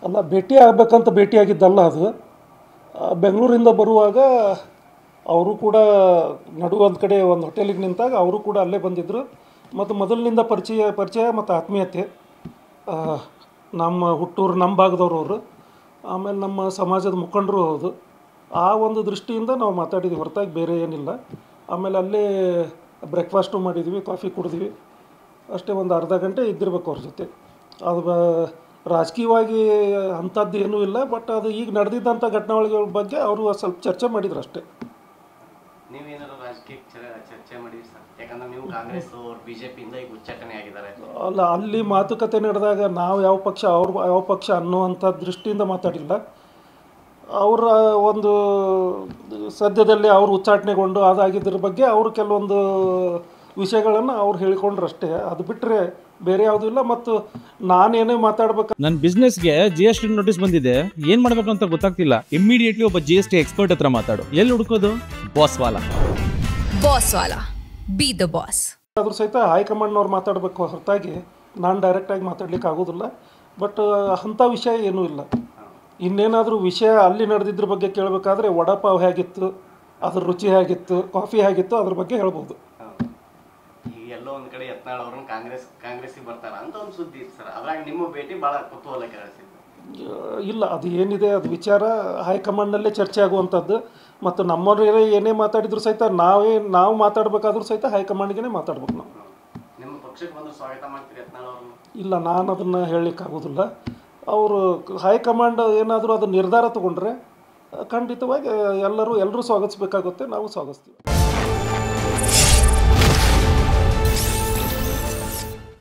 ಅಲ್ಲ, ಭೇಟಿ ಆಗಬೇಕಂತ ಭೇಟಿಯಾಗಿದ್ದಲ್ಲ ಅದು. ಬೆಂಗಳೂರಿಂದ ಬರುವಾಗ ಅವರು ಕೂಡ ಒಂದು ಕಡೆ ಒಂದು ಹೋಟೆಲಿಗೆ ನಿಂತಾಗ ಅವರು ಕೂಡ ಅಲ್ಲೇ ಬಂದಿದ್ದರು. ಮತ್ತು ಮೊದಲಿನಿಂದ ಪರಿಚಯ ಮತ್ತು ಆತ್ಮೀಯತೆ. ನಮ್ಮ ಹುಟ್ಟೂರು, ನಮ್ಮ ಭಾಗದವರು ಅವರು. ಆಮೇಲೆ ನಮ್ಮ ಸಮಾಜದ ಮುಖಂಡರು ಹೌದು. ಆ ಒಂದು ದೃಷ್ಟಿಯಿಂದ ನಾವು ಮಾತಾಡಿದ್ವಿ, ಹೊರತಾಗಿ ಬೇರೆ ಏನಿಲ್ಲ. ಆಮೇಲೆ ಅಲ್ಲೇ ಬ್ರೇಕ್ಫಾಸ್ಟು ಮಾಡಿದ್ವಿ, ಕಾಫಿ ಕುಡಿದ್ವಿ. ಅಷ್ಟೇ, ಒಂದು ಅರ್ಧ ಗಂಟೆ ಇದ್ದಿರ್ಬೇಕು ಅವ್ರ ಜೊತೆ. ಅದು ರಾಜಕೀಯವಾಗಿ ಅಂಥದ್ದು ಏನೂ ಇಲ್ಲ. ಬಟ್ ಅದು ಈಗ ನಡೆದಿದ್ದಂಥ ಘಟನೆಗಳ ಬಗ್ಗೆ ಅವರು ಸ್ವಲ್ಪ ಚರ್ಚೆ ಮಾಡಿದ್ರು ಅಷ್ಟೇ. ನೀವೇನಾದ್ರು ರಾಜಕೀಯಕ್ಕೆ ಚರ್ಚೆ ಮಾಡಿದ್ರಿ ಸರ್? ಯಾಕಂದ್ರೆ ನೀವು ಕಾಂಗ್ರೆಸ್ ಬಿಜೆಪಿಯಿಂದ ಈಗ ಉಚ್ಚಾಟನೆ ಆಗಿದ್ದಾರೆ. ಅಲ್ಲ, ಅಲ್ಲಿ ಮಾತುಕತೆ ನಡೆದಾಗ ನಾವು ಯಾವ ಪಕ್ಷ, ಅವ್ರು ಯಾವ ಪಕ್ಷ ಅನ್ನುವಂಥ ದೃಷ್ಟಿಯಿಂದ ಮಾತಾಡಿಲ್ಲ. ಅವರ ಒಂದು ಸದ್ಯದಲ್ಲಿ ಅವರು ಉಚ್ಚಾಟನೆಗೊಂಡು ಅದಾಗಿದ್ದರ ಬಗ್ಗೆ ಅವರು ಕೆಲವೊಂದು ವಿಷಯಗಳನ್ನು ಅವ್ರು ಹೇಳಿಕೊಂಡ್ರು ಅಷ್ಟೇ. ಅದು ಬಿಟ್ಟರೆ ಬೇರೆ ಯಾವುದೂ ಇಲ್ಲ. ಮತ್ತು ನಾನೇನೇ ಮಾತಾಡ್ಬೇಕು, ನನ್ನ ಬಿಸ್ನೆಸ್ಗೆ GST ನೋಟಿಸ್ ಬಂದಿದೆ, ಏನು ಮಾಡಬೇಕು ಅಂತ ಗೊತ್ತಾಗ್ತಿಲ್ಲ. ಇಮಿಡಿಯೇಟ್ಲಿ ಒಬ್ಬ GST ಎಕ್ಸ್ಪರ್ಟ್ ಹತ್ರ ಮಾತಾಡು. ಎಲ್ಲಿ ಹುಡುಕೋದು? ಬಾಸ್ವಾಲಾ. Be the boss. ಅದ್ರ ಸಹಿತ ಹೈಕಮಾಂಡ್ನವ್ರು ಮಾತಾಡಬೇಕು, ಹೊರತಾಗಿ ನಾನು ಡೈರೆಕ್ಟಾಗಿ ಮಾತಾಡ್ಲಿಕ್ಕೆ ಆಗೋದಿಲ್ಲ. ಬಟ್ ಅಂಥ ವಿಷಯ ಏನೂ ಇಲ್ಲ. ಇನ್ನೇನಾದರೂ ವಿಷಯ ಅಲ್ಲಿ ನಡೆದಿದ್ರ ಬಗ್ಗೆ ಕೇಳಬೇಕಾದ್ರೆ ವಡಾಪಾವ್ ಹೇಗಿತ್ತು, ಅದ್ರ ರುಚಿ ಹೇಗಿತ್ತು, ಕಾಫಿ ಹೇಗಿತ್ತು, ಅದ್ರ ಬಗ್ಗೆ ಹೇಳ್ಬೋದು. ಈಗ ಎಲ್ಲೋ ಒಂದು ಕಡೆ ಯತ್ನಾಳ್ ಅವ್ರನ್ನ ಕಾಂಗ್ರೆಸ್ಸಿಗೆ ಬರ್ತಾರ ಅಂತ ಒಂದು ಸುದ್ದಿ ಇತ್ತು ಸರ್. ಅದ್ರಾಗ ನಿಮ್ಮ ಭೇಟಿ ಭಾಳ ಕುತೂಹಲ ಕೆರಳಿಸಿತ್ತು. ಇಲ್ಲ, ಅದು ಏನಿದೆ ಅದು ವಿಚಾರ ಹೈಕಮಾಂಡ್ನಲ್ಲೇ ಚರ್ಚೆ ಆಗುವಂಥದ್ದು. ಮತ್ತು ನಮ್ಮವ್ರು ಏನೇ ಮಾತಾಡಿದ್ರು ಸಹಿತ ನಾವು ಮಾತಾಡಬೇಕಾದ್ರೂ ಸಹಿತ ಹೈಕಮಾಂಡ್ಗೆ ಮಾತಾಡ್ಬೇಕು ನಾವು. ನಿಮ್ಮ ಪಕ್ಷಕ್ಕೆ ಬಂದು ಸ್ವಾಗತ ಮಾಡ್ತೀರಿ ಯತ್ನಾಳ್ ಅವ್ರನ್ನ? ಇಲ್ಲ, ನಾನು ಅದನ್ನು ಹೇಳಲಿಕ್ಕಾಗೋದಿಲ್ಲ. ಅವರು ಹೈಕಮಾಂಡ್ ಏನಾದರೂ ಅದು ನಿರ್ಧಾರ ತಗೊಂಡ್ರೆ ಖಂಡಿತವಾಗಿ ಎಲ್ಲರೂ ಸ್ವಾಗತಿಸಬೇಕಾಗುತ್ತೆ, ನಾವು ಸ್ವಾಗತಿಸ್ತೀವಿ.